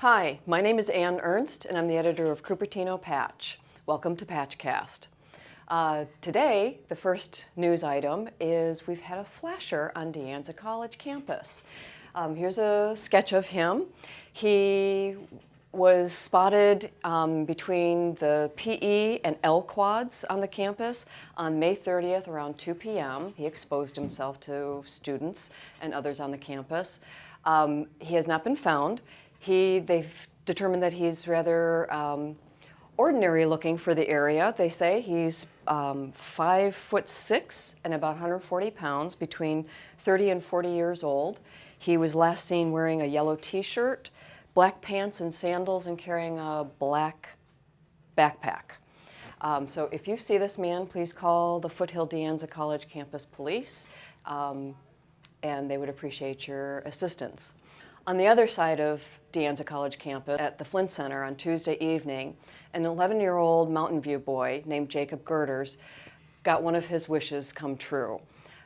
Hi, my name is Ann Ernst, and I'm the editor of Cupertino Patch. Welcome to Patchcast. Today, the first news item is we've had a flasher on De Anza College campus. Here's a sketch of him. He was spotted between the PE and L quads on the campus on May 30th around 2 p.m. He exposed himself to students and others on the campus. He has not been found. They've determined that he's rather ordinary looking for the area. They say he's 5'6" and about 140 pounds, between 30 and 40 years old. He was last seen wearing a yellow t-shirt, black pants and sandals, and carrying a black backpack. So if you see this man, please call the Foothill De Anza College campus police, and they would appreciate your assistance. On the other side of De Anza College campus at the Flint Center on Tuesday evening, an 11-year-old Mountain View boy named Jacob Girders got one of his wishes come true.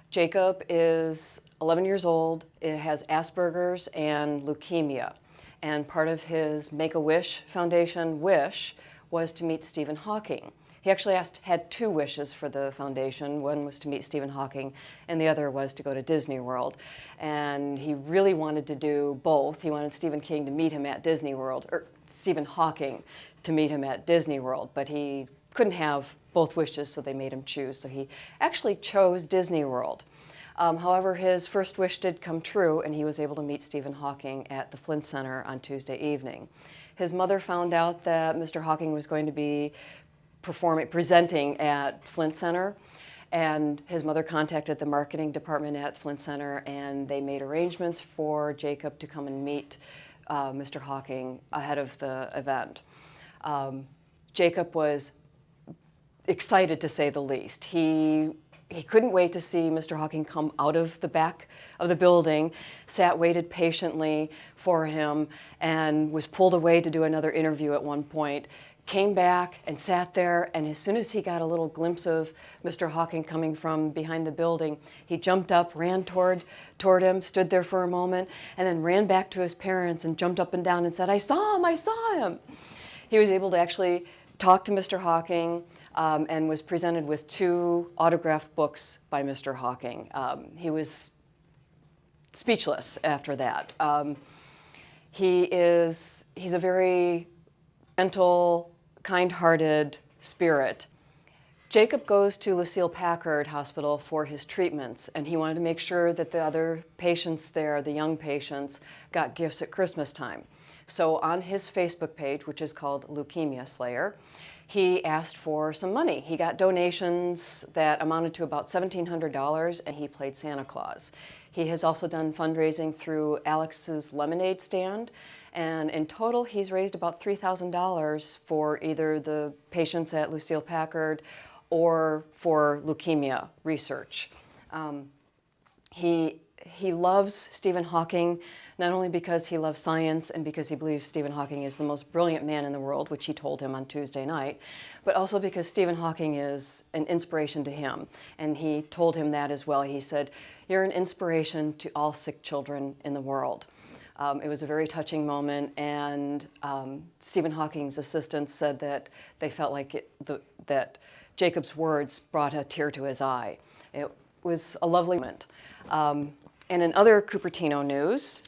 Jacob is 11 years old, has Asperger's and leukemia, and part of his Make-A-Wish Foundation wish was to meet Stephen Hawking. He actually had two wishes for the foundation. One was to meet Stephen Hawking, and the other was to go to Disney World. And he really wanted to do both. He wanted Stephen King to meet him at Disney World, or Stephen Hawking to meet him at Disney World, but he couldn't have both wishes, so they made him choose. So he actually chose Disney World. However, his first wish did come true, and he was able to meet Stephen Hawking at the Flint Center on Tuesday evening. His mother found out that Mr. Hawking was going to be presenting at Flint Center, and his mother contacted the marketing department at Flint Center, and they made arrangements for Jacob to come and meet Mr. Hawking ahead of the event. Jacob was excited, to say the least. He couldn't wait to see Mr. Hawking come out of the back of the building, waited patiently for him, and was pulled away to do another interview at one point. Came back and sat there, and as soon as he got a little glimpse of Mr. Hawking coming from behind the building, he jumped up, ran toward him, stood there for a moment, and then ran back to his parents and jumped up and down and said, "I saw him, I saw him." He was able to actually talk to Mr. Hawking and was presented with 2 autographed books by Mr. Hawking. He was speechless after that. He's a very gentle, kind-hearted spirit. Jacob goes to Lucille Packard Hospital for his treatments, and he wanted to make sure that the other patients there, the young patients, got gifts at Christmas time. So on his Facebook page, which is called Leukemia Slayer, he asked for some money. He got donations that amounted to about $1,700, and he played Santa Claus. He has also done fundraising through Alex's Lemonade Stand, and in total he's raised about $3,000 for either the patients at Lucille Packard or for leukemia research. He loves Stephen Hawking, not only because he loves science and because he believes Stephen Hawking is the most brilliant man in the world, which he told him on Tuesday night, but also because Stephen Hawking is an inspiration to him. And he told him that as well. He said, "You're an inspiration to all sick children in the world." It was a very touching moment, and Stephen Hawking's assistants said that they felt like that Jacob's words brought a tear to his eye. It was a lovely moment. And in other Cupertino news,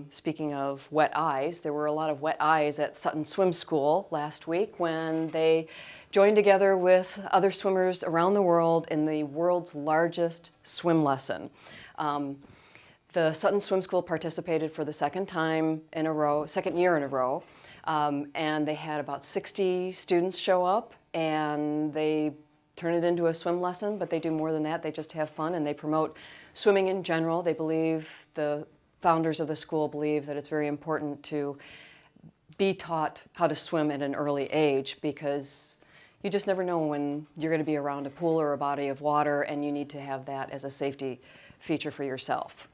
speaking of wet eyes, there were a lot of wet eyes at Sutton Swim School last week when they joined together with other swimmers around the world in the world's largest swim lesson. The Sutton Swim School participated for the second year in a row, and they had about 60 students show up, and they turn it into a swim lesson, but they do more than that. They just have fun, and they promote swimming in general. They believe, the founders of the school believe, that it's very important to be taught how to swim at an early age, because you just never know when you're going to be around a pool or a body of water, and you need to have that as a safety feature for yourself.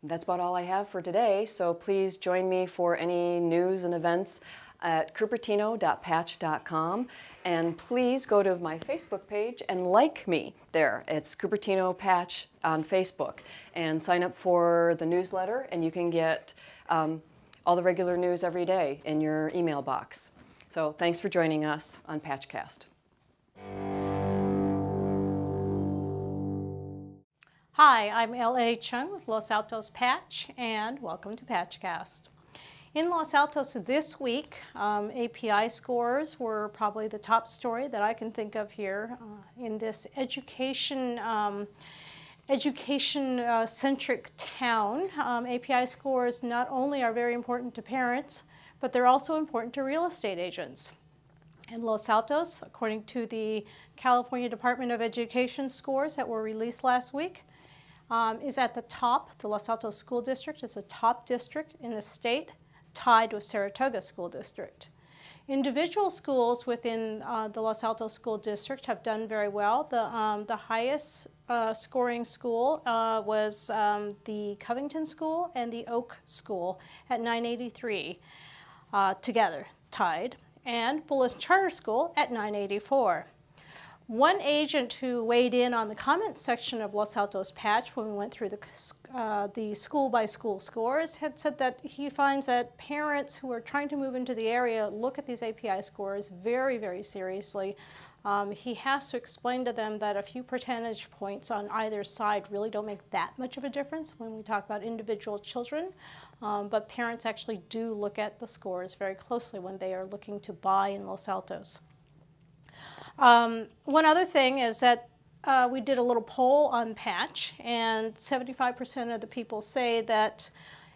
That's about all I have for today, so please join me for any news and events at cupertino.patch.com, and please go to my Facebook page and like me there. It's Cupertino Patch on Facebook, and sign up for the newsletter, and you can get all the regular news every day in your email box. So thanks for joining us on Patchcast. Hi, I'm L.A. Chung with Los Altos Patch, and welcome to Patchcast. In Los Altos this week, API scores were probably the top story that I can think of here in this education-centric town. API scores not only are very important to parents, but they're also important to real estate agents. In Los Altos, according to the California Department of Education scores that were released last week, is at the top. The Los Altos School District is the top district in the state, tied with Saratoga School District. Individual schools within the Los Altos School District have done very well. The highest scoring school was the Covington School and the Oak School at 983 together, tied, and Bullis Charter School at 984. One agent who weighed in on the comments section of Los Altos Patch when we went through the school-by-school scores had said that he finds that parents who are trying to move into the area look at these API scores very, very seriously. He has to explain to them that a few percentage points on either side really don't make that much of a difference when we talk about individual children, but parents actually do look at the scores very closely when they are looking to buy in Los Altos. One other thing is that we did a little poll on Patch, and 75% of the people say that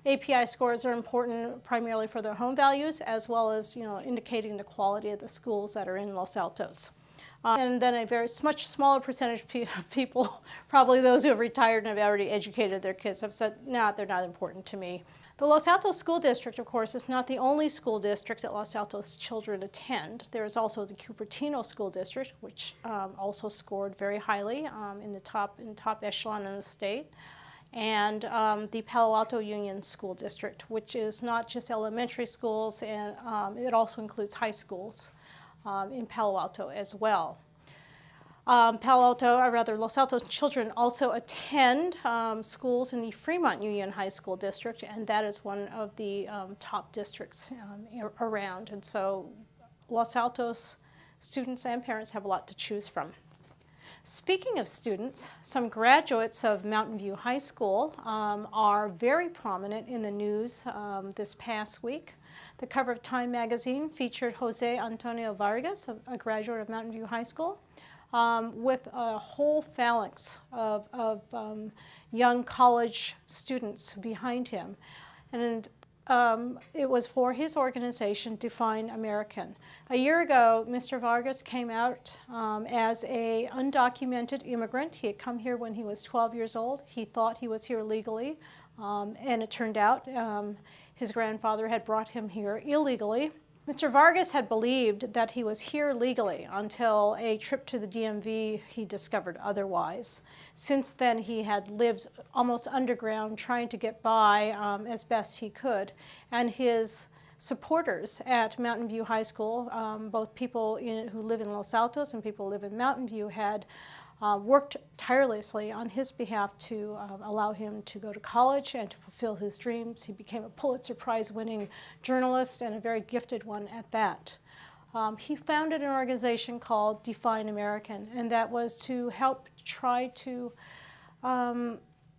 API scores are important primarily for their home values, as well as indicating the quality of the schools that are in Los Altos. And then a much smaller percentage of people, probably those who have retired and have already educated their kids, have said, "Nah, they're not important to me." The Los Altos School District, of course, is not the only school district that Los Altos children attend. There is also the Cupertino School District, which also scored very highly in the top echelon in the state, and the Palo Alto Union School District, which is not just elementary schools, and it also includes high schools in Palo Alto as well. Los Altos children also attend schools in the Fremont Union High School District, and that is one of the top districts around. And so Los Altos students and parents have a lot to choose from. Speaking of students, some graduates of Mountain View High School are very prominent in the news this past week. The cover of Time magazine featured Jose Antonio Vargas, a graduate of Mountain View High School, with a whole phalanx of young college students behind him. And it was for his organization, Define American. A year ago, Mr. Vargas came out as an undocumented immigrant. He had come here when he was 12 years old. He thought he was here legally, and it turned out his grandfather had brought him here illegally. Mr. Vargas had believed that he was here legally until a trip to the DMV he discovered otherwise. Since then, he had lived almost underground trying to get by as best he could. And his supporters at Mountain View High School, both people who live in Los Altos and people who live in Mountain View, had worked tirelessly on his behalf to allow him to go to college and to fulfill his dreams. He became a Pulitzer Prize-winning journalist, and a very gifted one at that. He founded an organization called Define American, and that was to help try to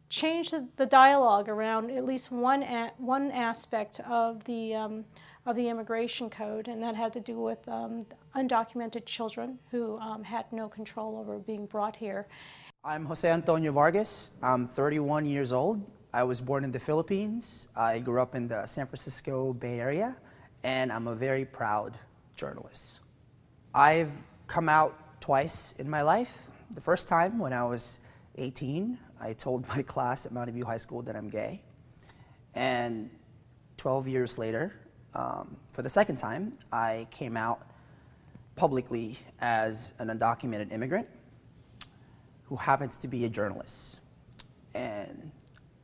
change the dialogue around at least one aspect of the immigration code, and that had to do with undocumented children who had no control over being brought here. I'm Jose Antonio Vargas. I'm 31 years old. I was born in the Philippines. I grew up in the San Francisco Bay Area, and I'm a very proud journalist. I've come out twice in my life. The first time when I was 18, I told my class at Mountain View High School that I'm gay. And 12 years later, for the second time, I came out publicly as an undocumented immigrant who happens to be a journalist. And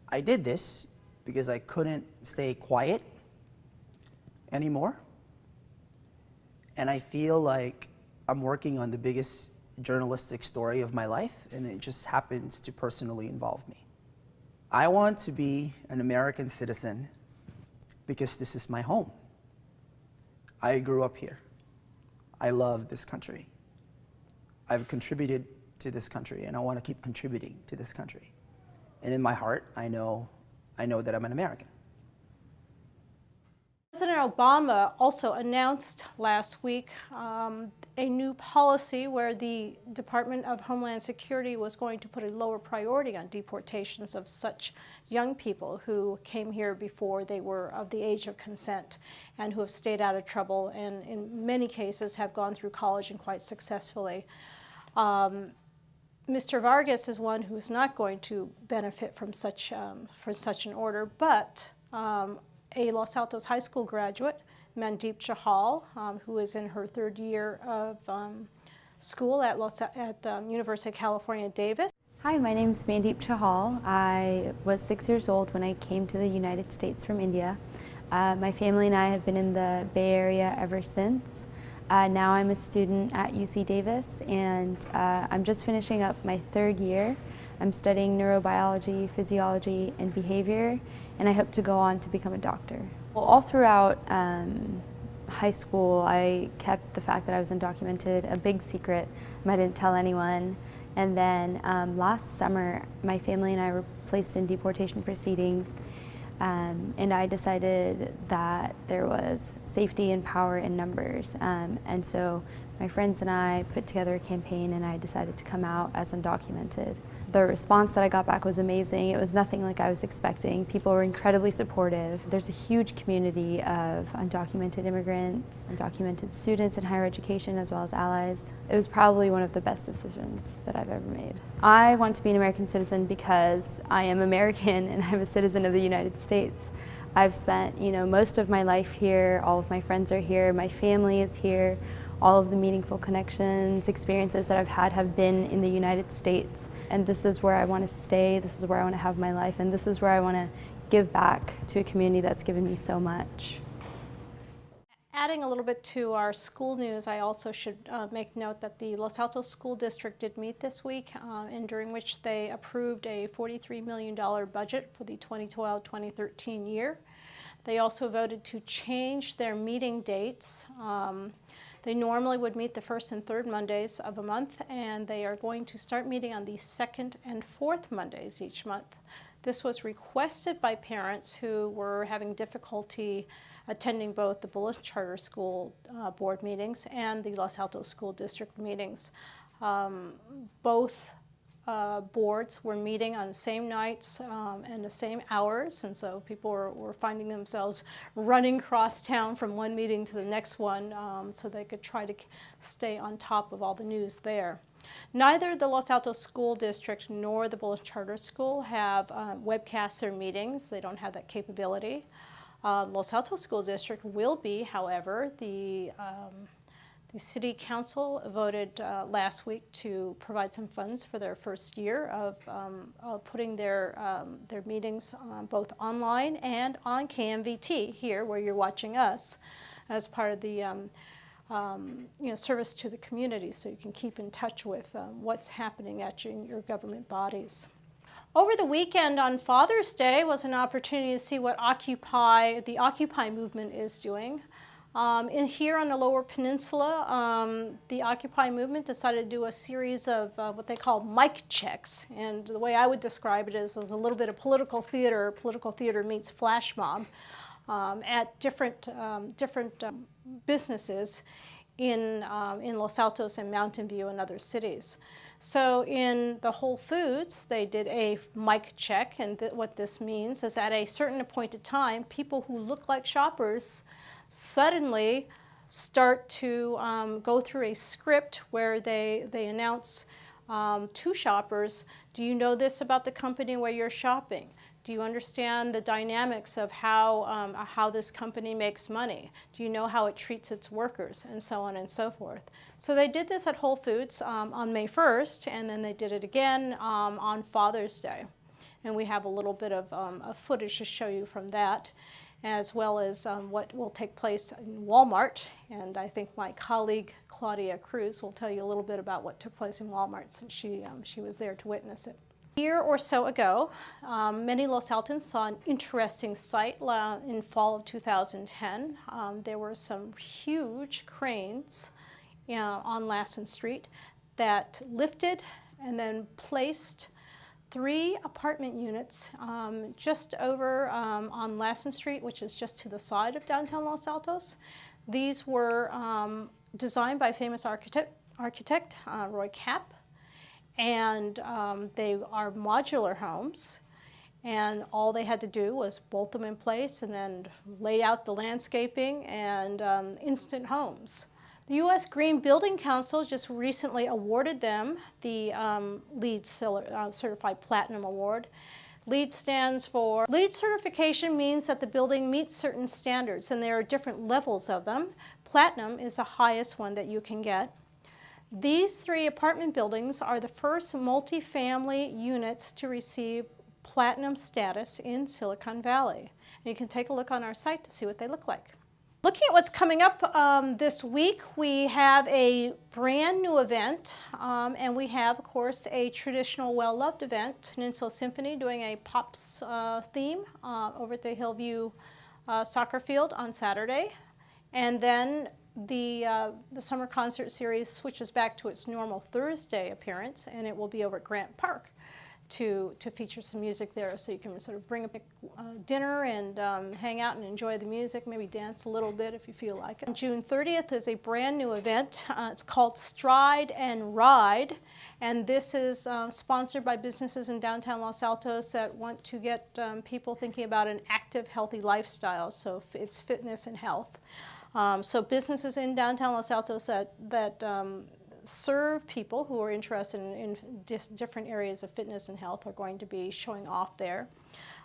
I did this because I couldn't stay quiet anymore. And I feel like I'm working on the biggest journalistic story of my life, and it just happens to personally involve me. I want to be an American citizen because this is my home. I grew up here. I love this country. I've contributed to this country, and I want to keep contributing to this country. And in my heart, I know that I'm an American. President Obama also announced last week a new policy where the Department of Homeland Security was going to put a lower priority on deportations of such young people who came here before they were of the age of consent and who have stayed out of trouble and in many cases have gone through college and quite successfully. Mr. Vargas is one who's not going to benefit from such an order, but a Los Altos High School graduate, Mandeep Chahal, who is in her third year of school at University of California, Davis. Hi, my name is Mandeep Chahal. I was 6 years old when I came to the United States from India. My family and I have been in the Bay Area ever since. Now I'm a student at UC Davis, and I'm just finishing up my third year. I'm studying neurobiology, physiology, and behavior, and I hope to go on to become a doctor. Well, all throughout high school, I kept the fact that I was undocumented a big secret. I didn't tell anyone. And then last summer, my family and I were placed in deportation proceedings, and I decided that there was safety and power in numbers. And so my friends and I put together a campaign, and I decided to come out as undocumented. The response that I got back was amazing. It was nothing like I was expecting. People were incredibly supportive. There's a huge community of undocumented immigrants, undocumented students in higher education, as well as allies. It was probably one of the best decisions that I've ever made. I want to be an American citizen because I am American and I'm a citizen of the United States. I've spent, most of my life here. All of my friends are here. My family is here. All of the meaningful connections, experiences that I've had have been in the United States. And this is where I want to stay, this is where I want to have my life, and this is where I want to give back to a community that's given me so much. Adding a little bit to our school news, I also should make note that the Los Altos School District did meet this week, and during which they approved a $43 million budget for the 2012-2013 year. They also voted to change their meeting dates. They normally would meet the first and third Mondays of a month, and they are going to start meeting on the second and fourth Mondays each month. This was requested by parents who were having difficulty attending both the Bullitt Charter School board meetings and the Los Altos School District meetings. Both boards were meeting on the same nights and the same hours, and so people were finding themselves running across town from one meeting to the next one so they could try to stay on top of all the news there. Neither the Los Altos School District nor the Bullitt Charter School have webcast their meetings. They don't have that capability. Los Altos School District will be, however, the City Council voted last week to provide some funds for their first year of putting their meetings both online and on KMVT here, where you're watching us, as part of the service to the community, so you can keep in touch with what's happening at your government bodies. Over the weekend on Father's Day was an opportunity to see what the Occupy movement is doing. Here on the Lower Peninsula, the Occupy movement decided to do a series of what they call mic checks. And the way I would describe it is a little bit of political theater. Political theater meets flash mob at different businesses in Los Altos and Mountain View and other cities. So in the Whole Foods, they did a mic check, and what this means is at a certain appointed time, people who look like shoppers suddenly start to go through a script where they announce to shoppers, do you know this about the company where you're shopping? Do you understand the dynamics of how this company makes money? Do you know how it treats its workers? And so on and so forth. So they did this at Whole Foods on May 1st, and then they did it again on Father's Day. And we have a little bit of footage to show you from that, as well as what will take place in Walmart. And I think my colleague Claudia Cruz will tell you a little bit about what took place in Walmart, since she was there to witness it. A year or so ago, many Los Altans saw an interesting sight in fall of 2010. There were some huge cranes on Lassen Street that lifted and then placed 3 apartment units just over on Lassen Street, which is just to the side of downtown Los Altos. These were designed by famous architect Roy Kapp, and they are modular homes, and all they had to do was bolt them in place and then lay out the landscaping and instant homes. The U.S. Green Building Council just recently awarded them the LEED Certified Platinum Award. LEED stands for, LEED certification means that the building meets certain standards, and there are different levels of them. Platinum is the highest one that you can get. These 3 apartment buildings are the first multifamily units to receive platinum status in Silicon Valley. And you can take a look on our site to see what they look like. Looking at what's coming up this week, we have a brand new event, and we have, of course, a traditional well-loved event, Peninsula Symphony doing a Pops theme over at the Hillview soccer field on Saturday. And then the summer concert series switches back to its normal Thursday appearance, and it will be over at Grant Park to feature some music there, so you can sort of bring a dinner and hang out and enjoy the music, maybe dance a little bit if you feel like it. June 30th is a brand new event. It's called Stride and Ride, and this is sponsored by businesses in downtown Los Altos that want to get people thinking about an active, healthy lifestyle, so it's fitness and health. So businesses in downtown Los Altos that serve people who are interested in different areas of fitness and health are going to be showing off there.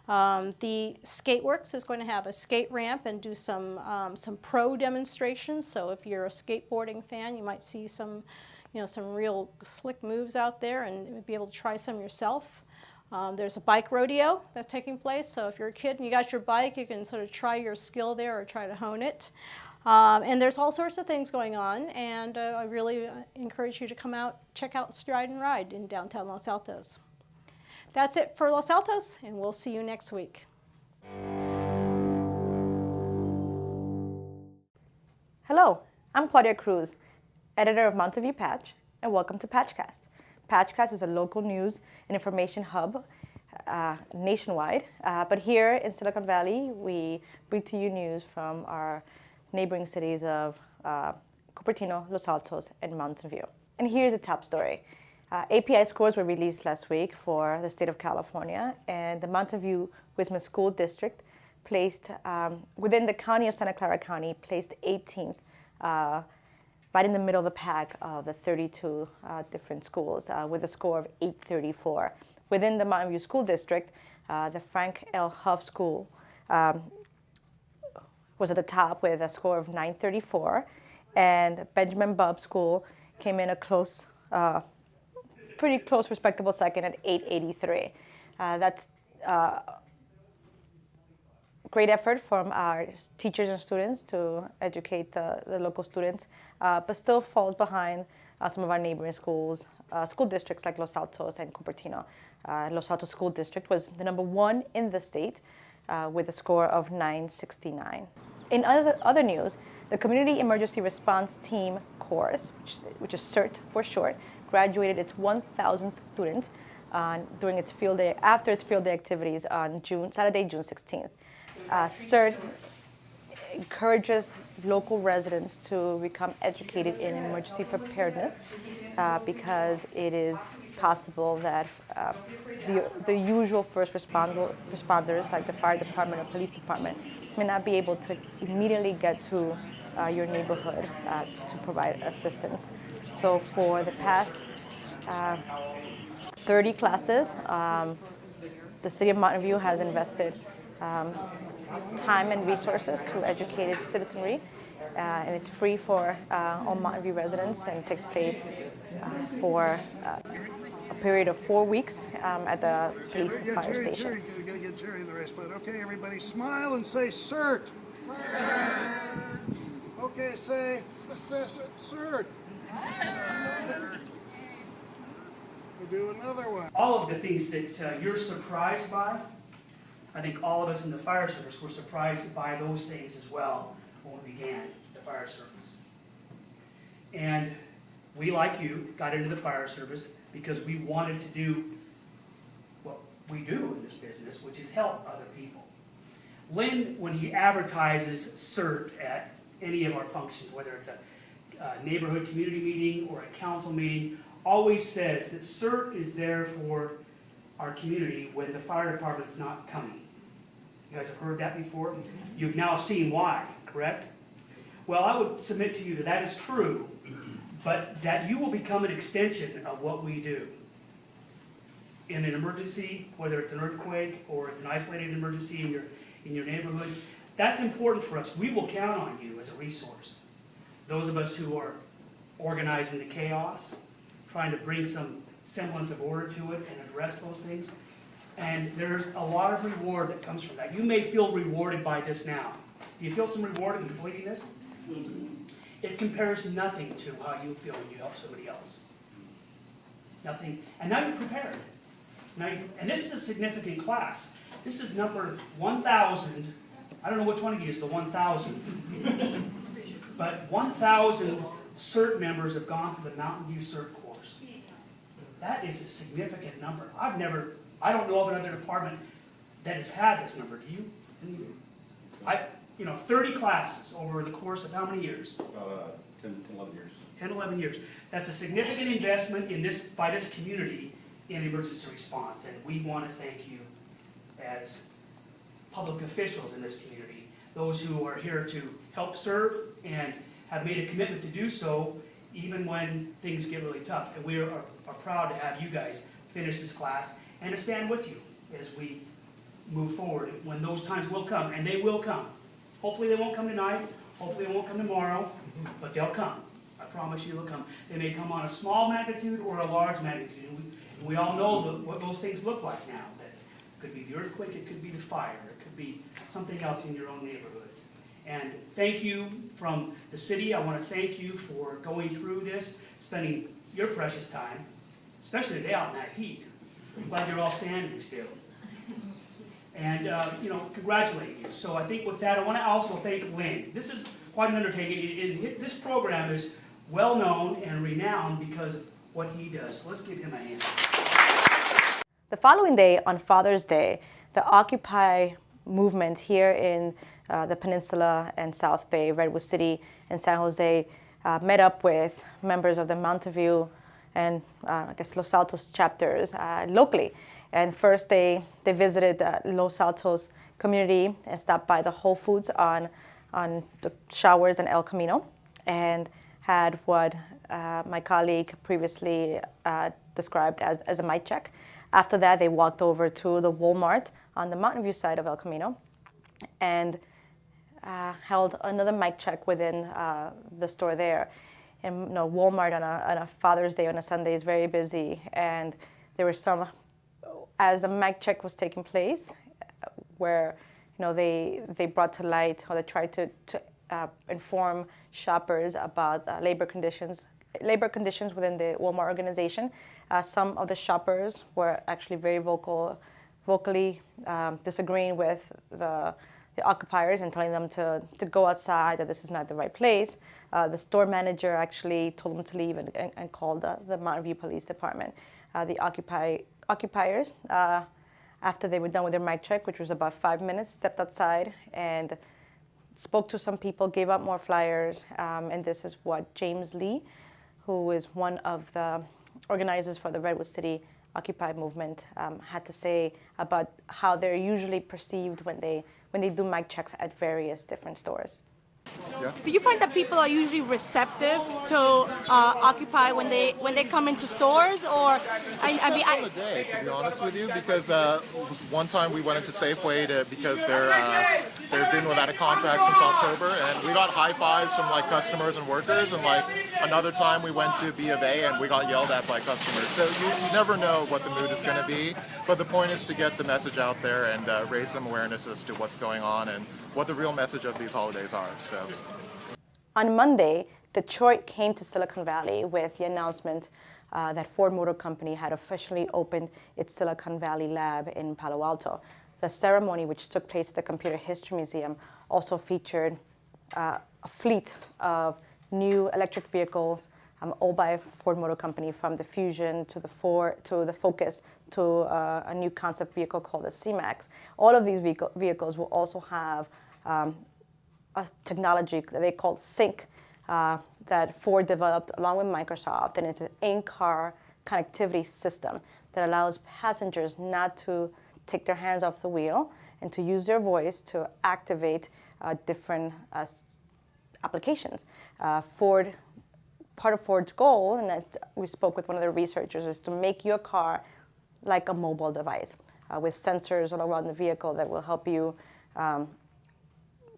The Skateworks is going to have a skate ramp and do some pro demonstrations. So if you're a skateboarding fan, you might see some real slick moves out there and be able to try some yourself. There's a bike rodeo that's taking place. So if you're a kid and you got your bike, you can sort of try your skill there or try to hone it. And there's all sorts of things going on, and I really encourage you to come out, check out Stride and Ride in downtown Los Altos. That's it for Los Altos, and we'll see you next week. Hello, I'm Claudia Cruz, editor of Mountain View Patch, and welcome to Patchcast. Patchcast is a local news and information hub nationwide, but here in Silicon Valley, we bring to you news from our neighboring cities of Cupertino, Los Altos, and Mountain View. And here's a top story. API scores were released last week for the state of California, and the Mountain View Wisman School District placed, within the county of Santa Clara County, placed 18th, right in the middle of the pack of the 32 different schools, with a score of 834. Within the Mountain View School District, the Frank L. Huff School was at the top with a score of 934, and Benjamin Bubb School came in a close, pretty close, respectable second at 883. That's great effort from our teachers and students to educate the local students, but still falls behind some of our neighboring schools, school districts like Los Altos and Cupertino. Los Altos School District was the #1 in the state with a score of 969. In other news, the Community Emergency Response Team course, which is CERT for short, graduated its 1,000th student during its field day, after its field day activities on Saturday, June 16th. CERT encourages local residents to become educated in emergency preparedness because it is possible that the usual first responders, like the fire department or police department, may not be able to immediately get to your neighborhood to provide assistance. So for the past 30 classes, the City of Mountain View has invested time and resources to educate its citizenry, and it's free for all Mountain View residents, and it takes place for a period of 4 weeks at the police and fire station. We gotta get Jerry and the rest, but okay, everybody smile and say CERT. CERT. Okay, say CERT. We'll do another one. All of the things that you're surprised by, I think all of us in the fire service were surprised by those things as well when we began the fire service. And we, like you, got into the fire service because we wanted to do what we do in this business, which is help other people. Lynn, when he advertises CERT at any of our functions, whether it's a neighborhood community meeting or a council meeting, always says that CERT is there for our community when the fire department's not coming. You guys have heard that before? You've now seen why, correct? Well, I would submit to you that that is true, but that you will become an extension of what we do. In an emergency, whether it's an earthquake or it's an isolated emergency in your neighborhoods, that's important for us. We will count on you as a resource. Those of us who are organizing the chaos, trying to bring some semblance of order to it and address those things. And there's a lot of reward that comes from that. You may feel rewarded by this now. Do you feel some reward in completing this? It compares nothing to how you feel when you help somebody else. Nothing. And now you're prepared. And this is a significant class. This is number 1,000. I don't know which one of you is the 1,000. But 1,000 CERT members have gone through the Mountain View CERT course. That is a significant number. I don't know of another department that has had this number. Do you? 30 classes over the course of how many years? 10, 11 years. 10, 11 years. That's a significant investment in this by this community in emergency response, and we want to thank you as public officials in this community, those who are here to help serve and have made a commitment to do so even when things get really tough. And we are proud to have you guys finish this class and to stand with you as we move forward when those times will come, and they will come. Hopefully they won't come tonight, hopefully they won't come tomorrow, but they'll come. I promise you they'll come. They may come on a small magnitude or a large magnitude. And we all know what those things look like now. That could be the earthquake, it could be the fire, it could be something else in your own neighborhoods. And thank you from the city. I want to thank you for going through this, spending your precious time, especially today out in that heat. I'm glad you're all standing still. And, congratulate you. So I think with that, I want to also thank Lynn. This is quite an undertaking. This program is well known and renowned because of what he does. So let's give him a hand. The following day, on Father's Day, the Occupy movement here in the Peninsula and South Bay, Redwood City and San Jose, met up with members of the Mountain View and Los Altos chapters locally. And first they visited Los Altos community and stopped by the Whole Foods on the Showers and El Camino, and had what my colleague previously described as a mic check. After that, they walked over to the Walmart on the Mountain View side of El Camino and held another mic check within the store there. And Walmart on a Father's Day on a Sunday is very busy, and there were some, as the mic check was taking place, where they brought to light, or they tried to inform shoppers about labor conditions within the Walmart organization. Some of the shoppers were actually very vocally disagreeing with the occupiers and telling them to go outside, that this is not the right place. The store manager actually told them to leave and called the Mountain View Police Department. The occupiers, after they were done with their mic check, which was about 5 minutes, stepped outside and spoke to some people, gave out more flyers, and this is what James Lee, who is one of the organizers for the Redwood City Occupy movement, had to say about how they're usually perceived when they do mic checks at various different stores. Yeah. Do you find that people are usually receptive to Occupy when they come into stores, or On the day, to be honest with you, because one time we went into Safeway because they've been without a contract since October, and we got high fives from customers and workers, and another time we went to B of A and we got yelled at by customers. So you never know what the mood is going to be, but the point is to get the message out there and raise some awareness as to what's going on and what the real message of these holidays are. So. On Monday, Detroit came to Silicon Valley with the announcement that Ford Motor Company had officially opened its Silicon Valley lab in Palo Alto. The ceremony, which took place at the Computer History Museum, also featured a fleet of new electric vehicles, all by Ford Motor Company, from the Fusion to the Focus to a new concept vehicle called the C-Max. All of these vehicles will also have a technology that they call Sync that Ford developed along with Microsoft, and it's an in-car connectivity system that allows passengers not to take their hands off the wheel and to use their voice to activate different applications. Part of Ford's goal, and that we spoke with one of the researchers, is to make your car like a mobile device with sensors all around the vehicle that will help you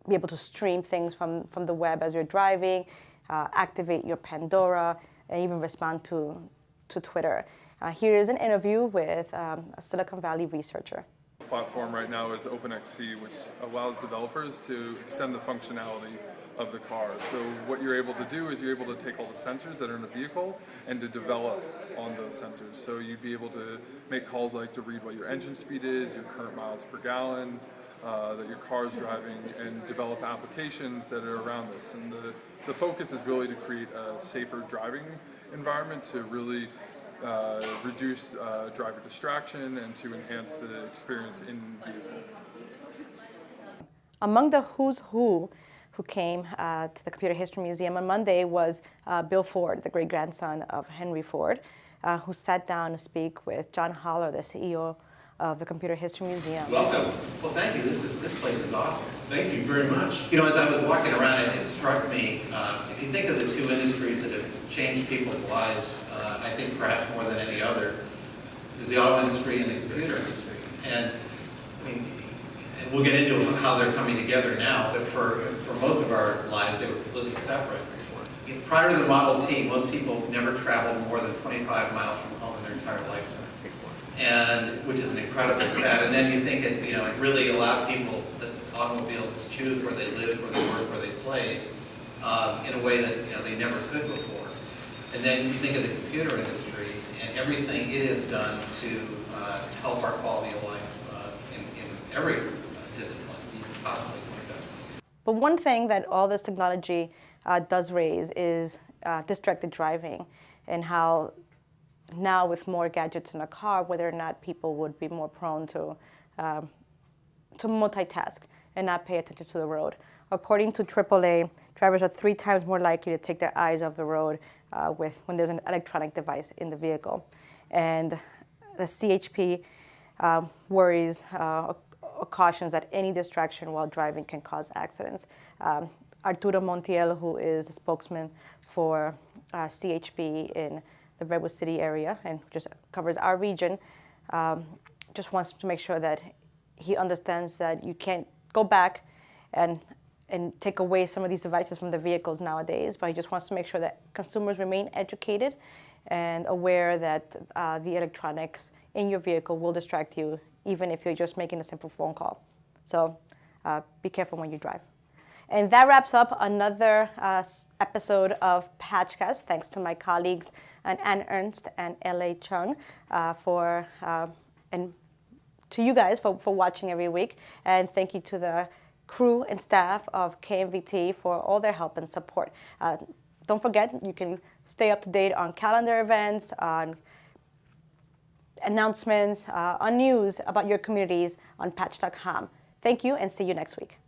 be able to stream things from the web as you're driving, activate your Pandora, and even respond to Twitter. Here is an interview with a Silicon Valley researcher. The platform right now is OpenXC, which allows developers to extend the functionality of the car. So what you're able to do is you're able to take all the sensors that are in a vehicle and to develop on those sensors. So you'd be able to make calls like to read what your engine speed is, your current miles per gallon, that your car is driving, and develop applications that are around this. And the focus is really to create a safer driving environment to really reduce driver distraction and to enhance the experience in vehicle. Among the who's who came to the Computer History Museum on Monday was Bill Ford, the great-grandson of Henry Ford, who sat down to speak with John Holler, the CEO of the Computer History Museum. Welcome. Well, thank you. This place is awesome. Thank you very much. You know, as I was walking around, it struck me, if you think of the two industries that have changed people's lives, I think perhaps more than any other, is the auto industry and the computer industry. And I mean, and we'll get into how they're coming together now, but for most of our lives, they were completely separate. Prior to the Model T, most people never traveled more than 25 miles from home in their entire lifetime. And which is an incredible stat. And then you think it really allowed people, the automobile, to choose where they lived, where they worked, where they played, in a way that they never could before. And then you think of the computer industry and everything it has done to help our quality of life in every discipline you can possibly think of. But one thing that all this technology does raise is distracted driving, and how now with more gadgets in a car, whether or not people would be more prone to multitask and not pay attention to the road. According to AAA, drivers are 3 times more likely to take their eyes off the road when there's an electronic device in the vehicle. And the CHP worries or cautions that any distraction while driving can cause accidents. Arturo Montiel, who is a spokesman for CHP in the Redwood City area and just covers our region, just wants to make sure that he understands that you can't go back and take away some of these devices from the vehicles nowadays, but he just wants to make sure that consumers remain educated and aware that the electronics in your vehicle will distract you, even if you're just making a simple phone call. So be careful when you drive. And that wraps up another episode of Patchcast. Thanks to my colleagues Ann Ernst and L.A. Chung and to you guys for watching every week. And thank you to the crew and staff of KMVT for all their help and support. Don't forget, you can stay up to date on calendar events, on announcements, on news about your communities on patch.com. Thank you, and see you next week.